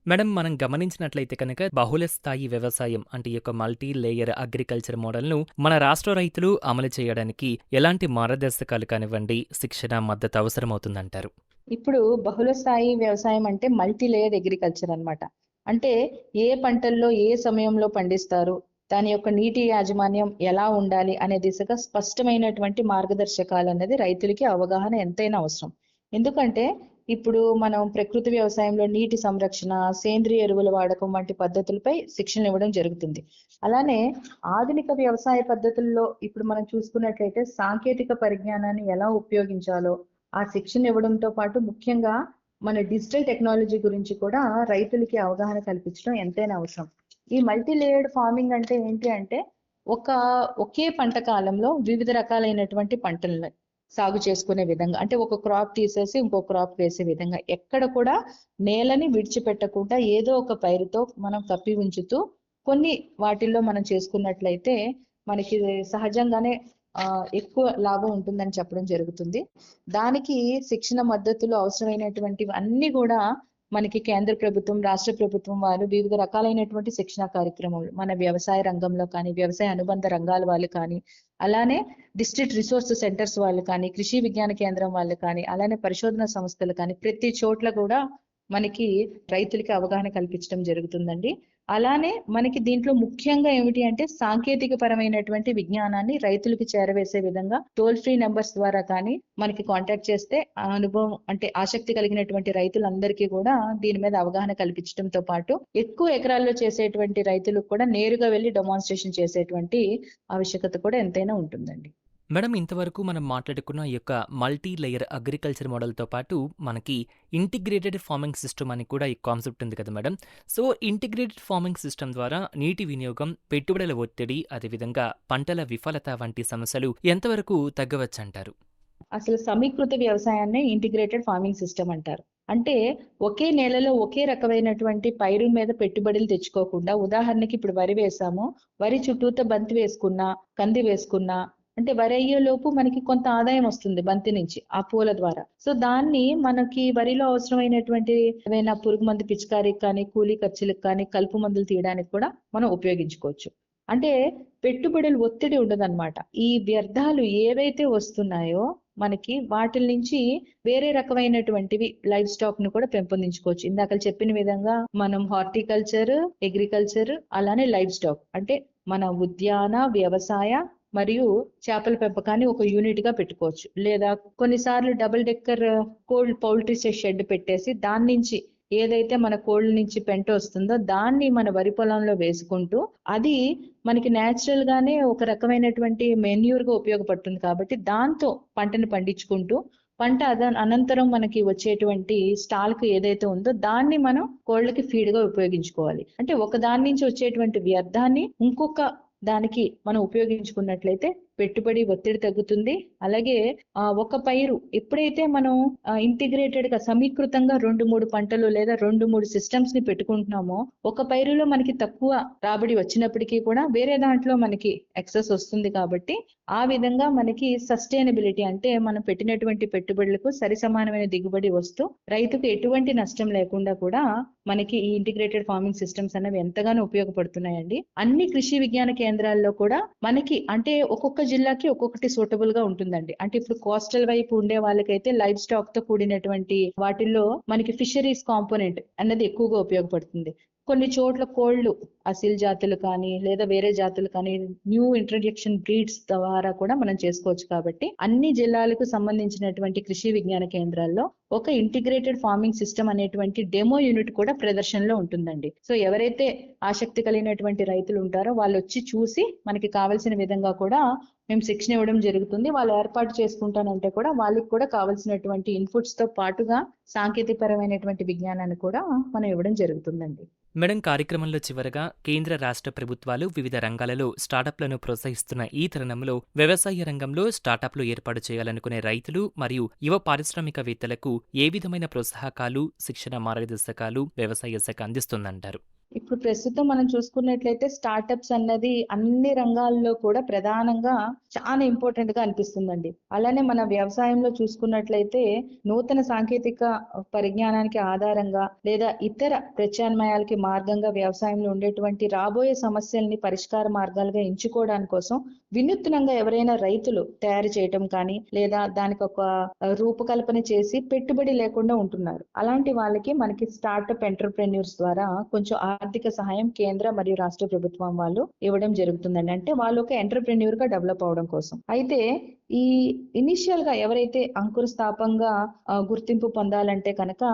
మేడం, మనం గమనించినట్లయితే కనుక బహుళ స్థాయి వ్యవసాయం అంటే ఈ యొక్క మల్టీ లేయర్ అగ్రికల్చర్ మోడల్ను మన రాష్ట్ర రైతులు అమలు చేయడానికి ఎలాంటి మార్గదర్శకాలు కానివ్వండి, శిక్షణ, మద్దతు అవసరమవుతుందంటారు? ఇప్పుడు బహుళ స్థాయి వ్యవసాయం అంటే మల్టీ లేయర్ అగ్రికల్చర్ అన్నమాట. అంటే ఏ పంటల్లో ఏ సమయంలో పండిస్తారు, దాని యొక్క నీటి యాజమాన్యం ఎలా ఉండాలి అనే దిశగా స్పష్టమైనటువంటి మార్గదర్శకాలు అనేది రైతులకి అవగాహన ఎంతైనా అవసరం. ఎందుకంటే ఇప్పుడు మనం ప్రకృతి వ్యవసాయంలో నీటి సంరక్షణ, సేంద్రియ ఎరువుల వాడకం వంటి పద్ధతులపై శిక్షణ ఇవ్వడం జరుగుతుంది. అలానే ఆధునిక వ్యవసాయ పద్ధతుల్లో ఇప్పుడు మనం చూసుకున్నట్లయితే సాంకేతిక పరిజ్ఞానాన్ని ఎలా ఉపయోగించాలో ఆ శిక్షణ ఇవ్వడంతో పాటు ముఖ్యంగా మన డిజిటల్ టెక్నాలజీ గురించి కూడా రైతులకి అవగాహన కల్పించడం ఎంతైనా అవసరం. ఈ మల్టీ లేయర్డ్ ఫార్మింగ్ అంటే ఏంటి అంటే ఒకే పంట కాలంలో వివిధ రకాలైనటువంటి పంటలను సాగు చేసుకునే విధంగా, అంటే ఒక క్రాప్ తీసేసి ఇంకో క్రాప్ వేసే విధంగా ఎక్కడ కూడా నేలని విడిచిపెట్టకుండా ఏదో ఒక పైరుతో మనం కప్పి ఉంచుతూ కొన్ని వాటిల్లో మనం చేసుకున్నట్లయితే మనకి సహజంగానే ఎక్కువ లాభం ఉంటుందని చెప్పడం జరుగుతుంది. దానికి శిక్షణ మద్దతులు అవసరమైనటువంటివి అన్ని కూడా మనకి కేంద్ర ప్రభుత్వం, రాష్ట్ర ప్రభుత్వం వారు వివిధ రకాలైనటువంటి శిక్షణ కార్యక్రమాలు మన వ్యవసాయ రంగంలో కానీ, వ్యవసాయ అనుబంధ రంగాల వాళ్ళు కానీ, అలానే డిస్ట్రిక్ట్ రిసోర్స్ సెంటర్స్ వాళ్ళు కానీ, కృషి విజ్ఞాన కేంద్రం వాళ్ళు కానీ, అలానే పరిశోధన సంస్థలు కానీ ప్రతి చోట్ల కూడా మనకి రైతులకి అవగాహన కల్పించడం జరుగుతుందండి. అలానే మనకి దీంట్లో ముఖ్యంగా ఏమిటి అంటే సాంకేతిక పరమైనటువంటి విజ్ఞానాన్ని రైతులకి చేరవేసే విధంగా టోల్ ఫ్రీ నెంబర్స్ ద్వారా కానీ మనకి కాంటాక్ట్ చేస్తే ఆ అనుభవం అంటే ఆసక్తి కలిగినటువంటి రైతులందరికీ కూడా దీని మీద అవగాహన కల్పించడంతో పాటు ఎక్కువ ఎకరాల్లో చేసేటువంటి రైతులకు కూడా నేరుగా వెళ్ళి డెమాన్స్ట్రేషన్ చేసేటువంటి ఆవశ్యకత కూడా ఎంతైనా ఉంటుందండి. మేడం, ఇంతవరకు మనం మాట్లాడుకున్న ఈ యొక్క మల్టీ లేయర్ అగ్రికల్చర్ మోడల్తో పాటు మనకి ఇంటిగ్రేటెడ్ ఫార్మింగ్ సిస్టమ్ అని కూడా ఈ కాన్సెప్ట్ ఉంది కదా madam. So integrated farming system ద్వారా నీటి వినియోగం, పెట్టుబడుల ఒత్తిడి, అదేవిధంగా పంటల విఫలత వంటి సమస్యలు ఎంతవరకు తగ్గవచ్చంటారు? అసలు సమీకృత వ్యవసాయాన్ని ఇంటిగ్రేటెడ్ ఫార్మింగ్ సిస్టమ్ అంటారు. అంటే ఒకే నేలలో ఒకే రకమైనటువంటి పైరు మీద పెట్టుబడులు తెచ్చుకోకుండా, ఉదాహరణకి ఇప్పుడు వరి వేసాము, వరి చుట్టూతో బంతి వేసుకున్నా, కంది వేసుకున్నా, అంటే వరి అయ్యేలోపు మనకి కొంత ఆదాయం వస్తుంది బంతి నుంచి ఆ పూల ద్వారా. సో దాన్ని మనకి వరిలో అవసరమైనటువంటి ఏమైనా పురుగు మందు పిచికారీకి కానీ, కూలీ ఖర్చులకు కానీ, కలుపు మందులు తీయడానికి కూడా మనం ఉపయోగించుకోవచ్చు. అంటే పెట్టుబడులు ఒత్తిడి ఉండదన్నమాట. ఈ వ్యర్థాలు ఏవైతే వస్తున్నాయో మనకి వాటి నుంచి వేరే రకమైనటువంటివి లైఫ్ స్టాక్ ను కూడా పెంపొందించుకోవచ్చు. ఇందాక చెప్పిన విధంగా మనం హార్టికల్చర్, అగ్రికల్చర్ అలానే లైఫ్ స్టాక్ అంటే మన ఉద్యాన వ్యవసాయ మరియు చేపల పెంపకాన్ని ఒక యూనిట్ గా పెట్టుకోవచ్చు. లేదా కొన్నిసార్లు double decker cold poultry shed పెట్టేసి దాని నుంచి ఏదైతే మన కోళ్ళ నుంచి పెంట వస్తుందో దాన్ని మన వరి పొలంలో వేసుకుంటూ అది మనకి న్యాచురల్ గానే ఒక రకమైనటువంటి మెన్యూర్ గా ఉపయోగపడుతుంది. కాబట్టి దాంతో పంటను పండించుకుంటూ పంట అనంతరం మనకి వచ్చేటువంటి స్టాల్క్ ఏదైతే ఉందో దాన్ని మనం కోళ్ళకి ఫీడ్ గా ఉపయోగించుకోవాలి. అంటే ఒక దాని నుంచి వచ్చేటువంటి వ్యర్థాన్ని ఇంకొక దానికి మనం ఉపయోగించుకున్నట్లయితే పెట్టుబడి ఒత్తిడి తగ్గుతుంది. అలాగే ఒక పైరు ఎప్పుడైతే మనం ఇంటిగ్రేటెడ్ గా సమీకృతంగా 2-3 పంటలు లేదా 2-3 సిస్టమ్స్ ని పెట్టుకుంటున్నామో ఒక పైరులో మనకి తక్కువ రాబడి వచ్చినప్పటికీ కూడా వేరే దాంట్లో మనకి ఎక్సెస్ వస్తుంది. కాబట్టి ఆ విధంగా మనకి సస్టైనబిలిటీ అంటే మనం పెట్టినటువంటి పెట్టుబడులకు సరి సమానమైన దిగుబడి వస్తూ రైతుకు ఎటువంటి నష్టం లేకుండా కూడా మనకి ఈ ఇంటిగ్రేటెడ్ ఫార్మింగ్ సిస్టమ్స్ అనేవి ఎంతగానో ఉపయోగపడుతున్నాయండి. అన్ని కృషి విజ్ఞాన కేంద్రాల్లో కూడా మనకి అంటే ఒక్కొక్క జిల్లాకి ఒక్కొక్కటి సూటబుల్ గా ఉంటుందండి. అంటే ఇప్పుడు కోస్టల్ వైపు ఉండే వాళ్ళకైతే లైఫ్ స్టాక్ తో కూడినటువంటి వాటిల్లో మనకి ఫిషరీస్ కాంపోనెంట్ అన్నది ఎక్కువగా ఉపయోగపడుతుంది. కొన్ని చోట్ల కోళ్లు అసిల్ జాతులు కానీ లేదా వేరే జాతులు కానీ న్యూ ఇంట్రడక్షన్ బ్రీడ్స్ ద్వారా కూడా మనం చేసుకోవచ్చు. కాబట్టి అన్ని జిల్లాలకు సంబంధించినటువంటి కృషి విజ్ఞాన కేంద్రాల్లో ఒక ఇంటిగ్రేటెడ్ ఫార్మింగ్ సిస్టమ్ అనేటువంటి డెమో యూనిట్ కూడా ప్రదర్శనలో ఉంటుందండి. సో ఎవరైతే ఆసక్తి కలిగినటువంటి రైతులు ఉంటారో వాళ్ళు వచ్చి చూసి మనకి కావలసిన విధంగా కూడా మేము శిక్షణ ఇవ్వడం జరుగుతుంది. వాళ్ళు ఏర్పాటు చేసుకుంటానంటే కూడా వాళ్ళకి కూడా కావాల్సినటువంటి ఇన్పుట్స్ తో పాటుగా సాంకేతికపరమైనటువంటి విజ్ఞానాన్ని కూడా మనం ఇవ్వడం జరుగుతుందండి. మేడం, కార్యక్రమంలో చివరగా కేంద్ర రాష్ట్ర ప్రభుత్వాలు వివిధ రంగాలలో స్టార్టప్లను ప్రోత్సహిస్తున్న ఈ తరుణంలో వ్యవసాయ రంగంలో స్టార్టప్లు ఏర్పాటు చేయాలనుకునే రైతులు మరియు యువ పారిశ్రామికవేత్తలకు ఏ విధమైన ప్రోత్సాహకాలు, శిక్షణ మార్గదర్శకాలు వ్యవసాయ శాఖ అందిస్తుందంటారు? ఇప్పుడు ప్రస్తుతం మనం చూసుకున్నట్లయితే స్టార్టప్స్ అన్నది అన్ని రంగాల్లో కూడా ప్రధానంగా చాలా ఇంపార్టెంట్ గా అనిపిస్తుందండి. అలానే మన వ్యవసాయంలో చూసుకున్నట్లయితే నూతన సాంకేతిక పరిజ్ఞానానికి ఆధారంగా లేదా ఇతర ప్రత్యామ్నాయాలకి మార్గంగా వ్యవసాయంలో ఉండేటువంటి రాబోయే సమస్యల్ని పరిష్కార మార్గాలుగా ఎంచుకోవడానికి కోసం వినూత్నంగా ఎవరైనా రైతులు తయారు చేయటం కానీ లేదా దానికి ఒక రూపకల్పన చేసి పెట్టుబడి లేకుండా ఉంటున్నారు. అలాంటి వాళ్ళకి మనకి స్టార్టప్ ఎంటర్‌ప్రెన్యూర్స్ ద్వారా కొంచెం ఆర్థిక సహాయం కేంద్ర మరియు రాష్ట్ర ప్రభుత్వం వాళ్ళు ఇవ్వడం జరుగుతుందండి. అంటే వాళ్ళు ఒక ఎంటర్‌ప్రెన్యూర్ గా డెవలప్ అవడం కోసం. అయితే ఈ ఇనిషియల్ గా ఎవరైతే అంకుర స్థాపంగా గుర్తింపు పొందాలంటే కనుక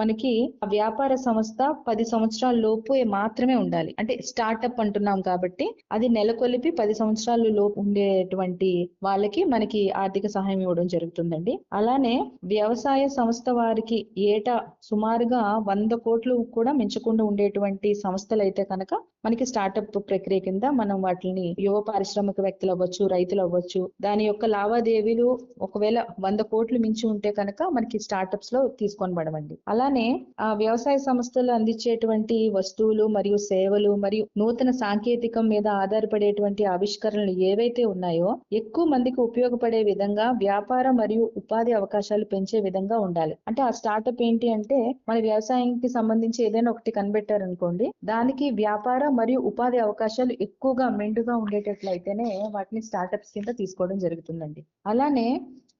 మనకి ఆ వ్యాపార సంస్థ 10 సంవత్సరాల లోపు మాత్రమే ఉండాలి. అంటే స్టార్టప్ అంటున్నాం కాబట్టి అది నెలకొల్పి 10 సంవత్సరాల లోపు ఉండేటువంటి వాళ్ళకి మనకి ఆర్థిక సహాయం ఇవ్వడం జరుగుతుందండి. అలానే వ్యవసాయ సంస్థ వారికి ఏటా సుమారుగా 100 కోట్లు కూడా మించకుండా ఉండేటువంటి సంస్థలు అయితే కనుక మనకి స్టార్టప్ ప్రక్రియ కింద మనం వాటిని యువ పారిశ్రామికవేత్తలు అవ్వచ్చు, రైతులు అవ్వచ్చు, దాని యొక్క లావాదేవీలు ఒకవేళ 100 కోట్లు మించి ఉంటే కనుక మనకి స్టార్టప్స్ లో తీసుకొనబడమండి. అలానే ఆ వ్యవసాయ సంస్థలు అందించేటువంటి వస్తువులు మరియు సేవలు మరియు నూతన సాంకేతికం మీద ఆధారపడేటువంటి ఆవిష్కరణలు ఏవైతే ఉన్నాయో ఎక్కువ మందికి ఉపయోగపడే విధంగా వ్యాపార మరియు ఉపాధి అవకాశాలు పెంచే విధంగా ఉండాలి. అంటే ఆ స్టార్టప్ ఏంటి అంటే మన వ్యవసాయానికి సంబంధించి ఏదైనా ఒకటి కనిపెట్టారనుకోండి, దానికి వ్యాపార మరియు ఉపాధి అవకాశాలు ఎక్కువగా మెండుగా ఉండేటట్లయితేనే వాటిని స్టార్టప్స్ కింద తీసుకోవడం జరుగుతుందండి. అలానే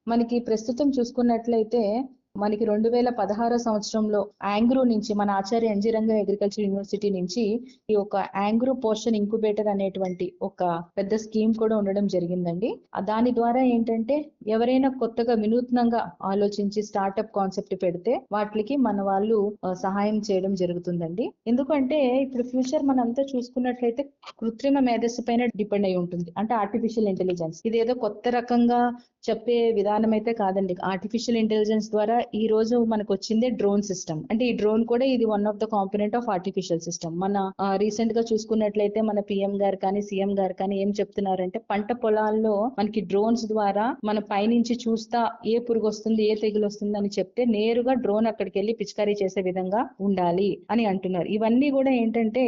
మనకి ప్రస్తుతం చూసుకున్నట్లయితే మనకి 2016 సంవత్సరంలో యాంగ్రూ నుంచి మన ఆచార్య ఎన్జి రంగా అగ్రికల్చర్ యూనివర్సిటీ నుంచి ఈ ఒక యాంగ్రూ పోషన్ ఇంక్యుబేటర్ అనేటువంటి ఒక పెద్ద స్కీమ్ కూడా ఉండడం జరిగిందండి. దాని ద్వారా ఏంటంటే ఎవరైనా కొత్తగా వినూత్నంగా ఆలోచించి స్టార్టప్ కాన్సెప్ట్ పెడితే వాటికి మన వాళ్ళు సహాయం చేయడం జరుగుతుందండి. ఎందుకంటే ఇప్పుడు ఫ్యూచర్ మనంతా చూసుకున్నట్లయితే కృత్రిమ మేధస్సు పైన డిపెండ్ అయి ఉంటుంది. అంటే ఆర్టిఫిషియల్ ఇంటెలిజెన్స్ ఇది ఏదో కొత్త రకంగా చెప్పే విధానం అయితే కాదండి. ఆర్టిఫిషియల్ ఇంటెలిజెన్స్ ద్వారా ఈ రోజు మనకు వచ్చిందే డ్రోన్ సిస్టమ్. అంటే ఈ డ్రోన్ కూడా ఇది one of the component of artificial system. మన రీసెంట్ గా చూసుకున్నట్లయితే మన పిఎం గారు కానీ సీఎం గారు కానీ ఏం చెప్తున్నారంటే పంట పొలాల్లో మనకి డ్రోన్స్ ద్వారా మన పైనుంచి చూస్తా ఏ పురుగు వస్తుంది, ఏ తెగులు వస్తుంది అని చెప్తే నేరుగా డ్రోన్ అక్కడికి వెళ్ళి పిచికారీ చేసే విధంగా ఉండాలి అని అంటున్నారు. ఇవన్నీ కూడా ఏంటంటే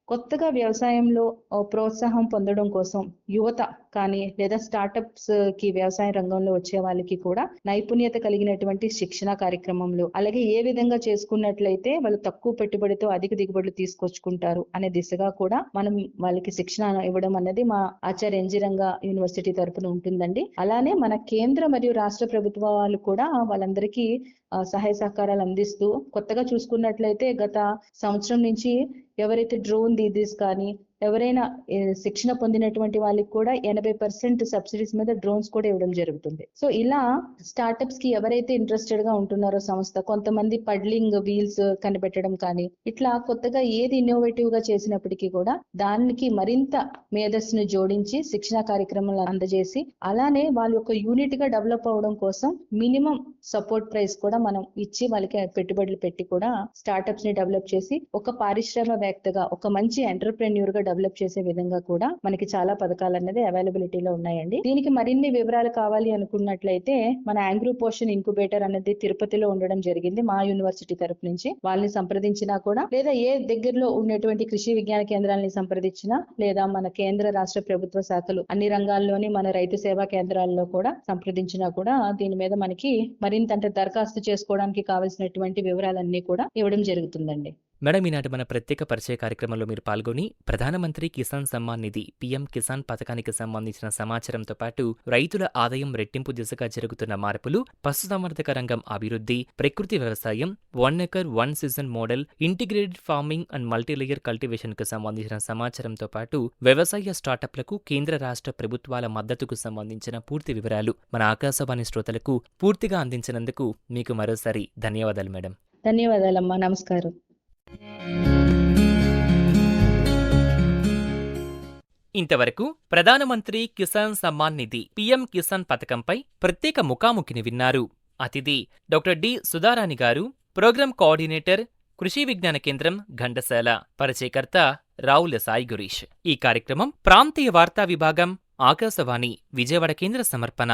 కొత్తగా వ్యవసాయంలో ప్రోత్సాహం పొందడం కోసం యువత కానీ లేదా స్టార్టప్స్ కి వ్యవసాయ రంగంలో వచ్చే వాళ్ళకి కూడా నైపుణ్యత కలిగినటువంటి శిక్షణ కార్యక్రమంలో అలాగే ఏ విధంగా చేసుకున్నట్లయితే వాళ్ళు తక్కువ పెట్టుబడితో అధిక దిగుబడులు తీసుకొచ్చుకుంటారు అనే దిశగా కూడా మనం వాళ్ళకి శిక్షణ ఇవ్వడం అనేది మా ఆచార్య ఎన్జి రంగా యూనివర్సిటీ తరపున ఉంటుందండి. అలానే మన కేంద్ర మరియు రాష్ట్ర ప్రభుత్వాలు కూడా వాళ్ళందరికీ సహాయ సహకారాలు అందిస్తూ కొత్తగా చూసుకున్నట్లయితే గత సంవత్సరం నుంచి ఎవరైతే డ్రోన్ దీదీస్ కానీ ఎవరైనా శిక్షణ పొందినటువంటి వాళ్ళకి కూడా 80% సబ్సిడీస్ మీద డ్రోన్స్ కూడా ఇవ్వడం జరుగుతుంది. సో ఇలా స్టార్టప్స్ కి ఎవరైతే ఇంట్రెస్టెడ్ గా ఉంటున్నారో సంస్థ కొంతమంది పడ్లింగ్ వీల్స్ కనిపెట్టడం కానీ ఇట్లా కొత్తగా ఏది ఇన్నోవేటివ్ గా చేసినప్పటికీ కూడా దానికి మరింత మేధస్సును జోడించి శిక్షణ కార్యక్రమాలు అందజేసి అలానే వాళ్ళ యొక్క యూనిట్ గా డెవలప్ అవడం కోసం మినిమం సపోర్ట్ ప్రైస్ కూడా మనం ఇచ్చి వాళ్ళకి పెట్టుబడులు పెట్టి కూడా స్టార్టప్స్ ని డెవలప్ చేసి ఒక పారిశ్రామికవేత్తగా ఒక మంచి ఎంటర్‌ప్రెన్యూర్ గా డెవలప్ చేసే విధంగా కూడా మనకి చాలా పథకాలు అనేది అవైలబిలిటీలో ఉన్నాయండి. దీనికి మరిన్ని వివరాలు కావాలి అనుకున్నట్లయితే మన యాంగ్రూ పోషన్ ఇంక్యుబేటర్ అనేది తిరుపతిలో ఉండడం జరిగింది మా యూనివర్సిటీ తరపు నుంచి. వాళ్ళని సంప్రదించినా కూడా లేదా ఏ దగ్గరలో ఉన్నటువంటి కృషి విజ్ఞాన కేంద్రాలని సంప్రదించినా లేదా మన కేంద్ర రాష్ట్ర ప్రభుత్వ శాఖలు అన్ని రంగాల్లోని మన రైతు సేవా కేంద్రాల్లో కూడా సంప్రదించినా కూడా దీని మీద మనకి మరింత అంటే దరఖాస్తు చేసుకోవడానికి కావాల్సినటువంటి వివరాలన్నీ కూడా ఇవ్వడం జరుగుతుందండి. మేడం, ఈనాటి మన ప్రత్యేక పరిచయ కార్యక్రమంలో మీరు పాల్గొని ప్రధానమంత్రి కిసాన్ సమ్మాన్ నిధి పిఎం కిసాన్ పథకానికి సంబంధించిన సమాచారంతో పాటు రైతుల ఆదాయం రెట్టింపు దిశగా జరుగుతున్న మార్పులు, పశుసంవర్ధక రంగం అభివృద్ధి, ప్రకృతి వ్యవసాయం, 1 acre 1 season model, integrated farming and multilayer cultivation కు సంబంధించిన సమాచారంతో పాటు వ్యవసాయ స్టార్టప్లకు కేంద్ర రాష్ట్ర ప్రభుత్వాల మద్దతుకు సంబంధించిన పూర్తి వివరాలు మన ఆకాశవాణి శ్రోతలకు పూర్తిగా అందించినందుకు మీకు మరోసారి ధన్యవాదాలు మేడం. ధన్యవాదాలమ్మా. నమస్కారం. ఇంతవరకు ప్రధానమంత్రి కిసాన్ సమ్మాన్ నిధి పిఎం కిసాన్ పథకంపై ప్రత్యేక ముఖాముఖిని విన్నారు. అతిథి డాక్టర్ డి సుధారాణి గారు, ప్రోగ్రాం కోఆర్డినేటర్, కృషి విజ్ఞాన కేంద్రం, ఘంటసాల. పరిచయకర్త రావుల సాయి గురీష్. ఈ కార్యక్రమం ప్రాంతీయ వార్తా విభాగం, ఆకాశవాణి విజయవాడ కేంద్ర సమర్పణ.